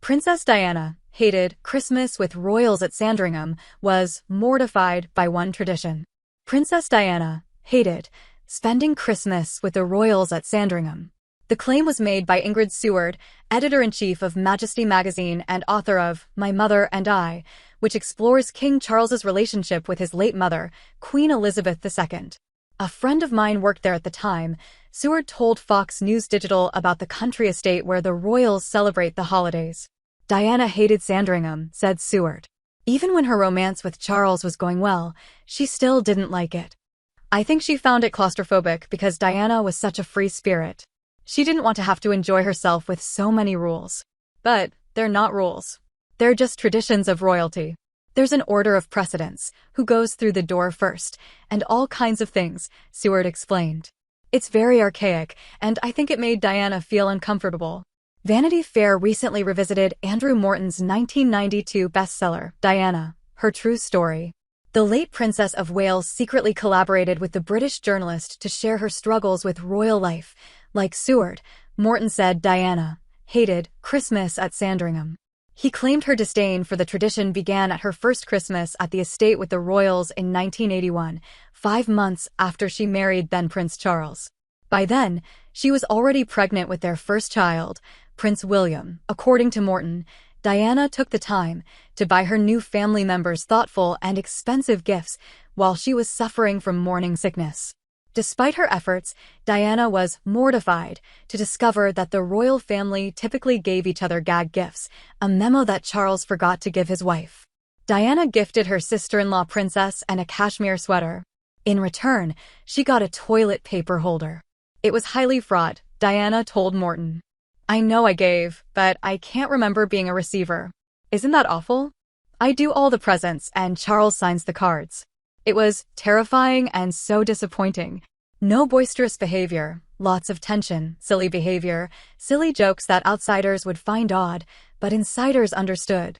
Princess Diana hated Christmas with royals at Sandringham, was mortified by one tradition. Princess Diana hated spending Christmas with the royals at Sandringham. The claim was made by Ingrid Seward, editor-in-chief of Majesty magazine and author of My Mother and I, which explores King Charles's relationship with his late mother, Queen Elizabeth II. A friend of mine worked there at the time. Seward told Fox News Digital about the country estate where the royals celebrate the holidays. Diana hated Sandringham, said Seward. Even when her romance with Charles was going well, she still didn't like it. I think she found it claustrophobic because Diana was such a free spirit. She didn't want to have to enjoy herself with so many rules. But they're not rules. They're just traditions of royalty. There's an order of precedence, who goes through the door first, and all kinds of things, Seward explained. It's very archaic, and I think it made Diana feel uncomfortable. Vanity Fair recently revisited Andrew Morton's 1992 bestseller, Diana, Her True Story. The late Princess of Wales secretly collaborated with the British journalist to share her struggles with royal life. Like Seward, Morton said Diana hated Christmas at Sandringham. He claimed her disdain for the tradition began at her first Christmas at the estate with the royals in 1981, 5 months after she married then Prince Charles. By then, she was already pregnant with their first child, Prince William. According to Morton, Diana took the time to buy her new family members thoughtful and expensive gifts while she was suffering from morning sickness. Despite her efforts, Diana was mortified to discover that the royal family typically gave each other gag gifts, a memo that Charles forgot to give his wife. Diana gifted her sister-in-law Princess and a cashmere sweater. In return, she got a toilet paper holder. It was highly fraught, Diana told Morton. I know I gave, but I can't remember being a receiver. Isn't that awful? I do all the presents and Charles signs the cards. It was terrifying and so disappointing. No boisterous behavior, lots of tension, silly behavior, silly jokes that outsiders would find odd, but insiders understood.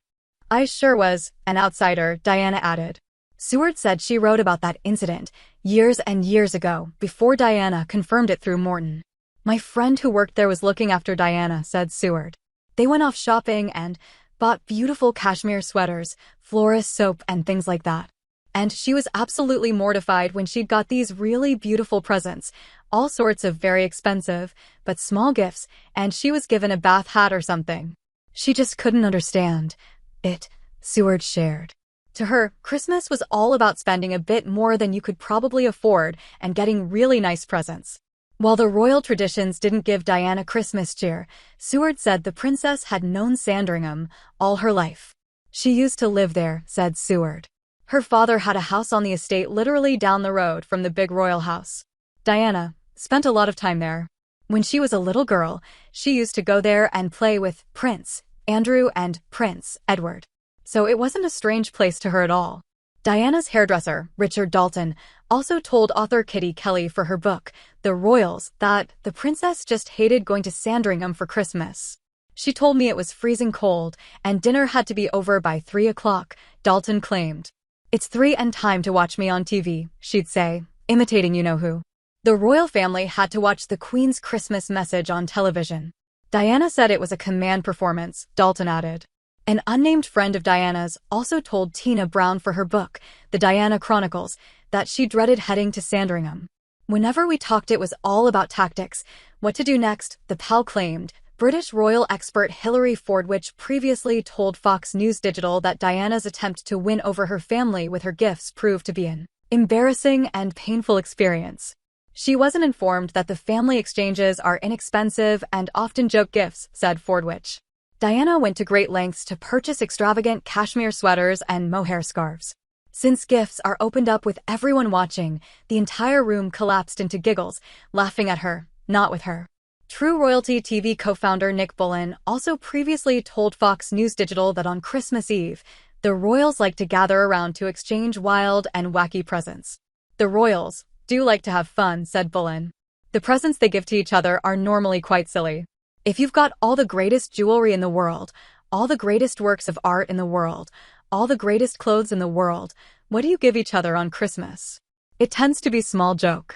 I sure was an outsider, Diana added. Seward said she wrote about that incident years and years ago, before Diana confirmed it through Morton. My friend who worked there was looking after Diana, said Seward. They went off shopping and bought beautiful cashmere sweaters, florist soap and things like that. And she was absolutely mortified when she'd got these really beautiful presents, all sorts of very expensive, but small gifts, and she was given a bath hat or something. She just couldn't understand it, Seward shared. To her, Christmas was all about spending a bit more than you could probably afford and getting really nice presents. While the royal traditions didn't give Diana Christmas cheer, Seward said the princess had known Sandringham all her life. She used to live there, said Seward. Her father had a house on the estate literally down the road from the big royal house. Diana spent a lot of time there. When she was a little girl, she used to go there and play with Prince Andrew and Prince Edward. So it wasn't a strange place to her at all. Diana's hairdresser, Richard Dalton, also told author Kitty Kelly for her book, The Royals, that the princess just hated going to Sandringham for Christmas. She told me it was freezing cold and dinner had to be over by 3 o'clock, Dalton claimed. It's 3 and time to watch me on TV, she'd say, imitating you-know-who. The royal family had to watch the Queen's Christmas message on television. Diana said it was a command performance, Dalton added. An unnamed friend of Diana's also told Tina Brown for her book, The Diana Chronicles, that she dreaded heading to Sandringham. Whenever we talked it was all about tactics, what to do next, the pal claimed. British royal expert Hilary Fordwich previously told Fox News Digital that Diana's attempt to win over her family with her gifts proved to be an embarrassing and painful experience. She wasn't informed that the family exchanges are inexpensive and often joke gifts, said Fordwich. Diana went to great lengths to purchase extravagant cashmere sweaters and mohair scarves. Since gifts are opened up with everyone watching, the entire room collapsed into giggles, laughing at her, not with her. True Royalty TV co-founder Nick Bullen also previously told Fox News Digital that on Christmas Eve, the royals like to gather around to exchange wild and wacky presents. The royals do like to have fun, said Bullen. The presents they give to each other are normally quite silly. If you've got all the greatest jewelry in the world, all the greatest works of art in the world, all the greatest clothes in the world, what do you give each other on Christmas? It tends to be small joke.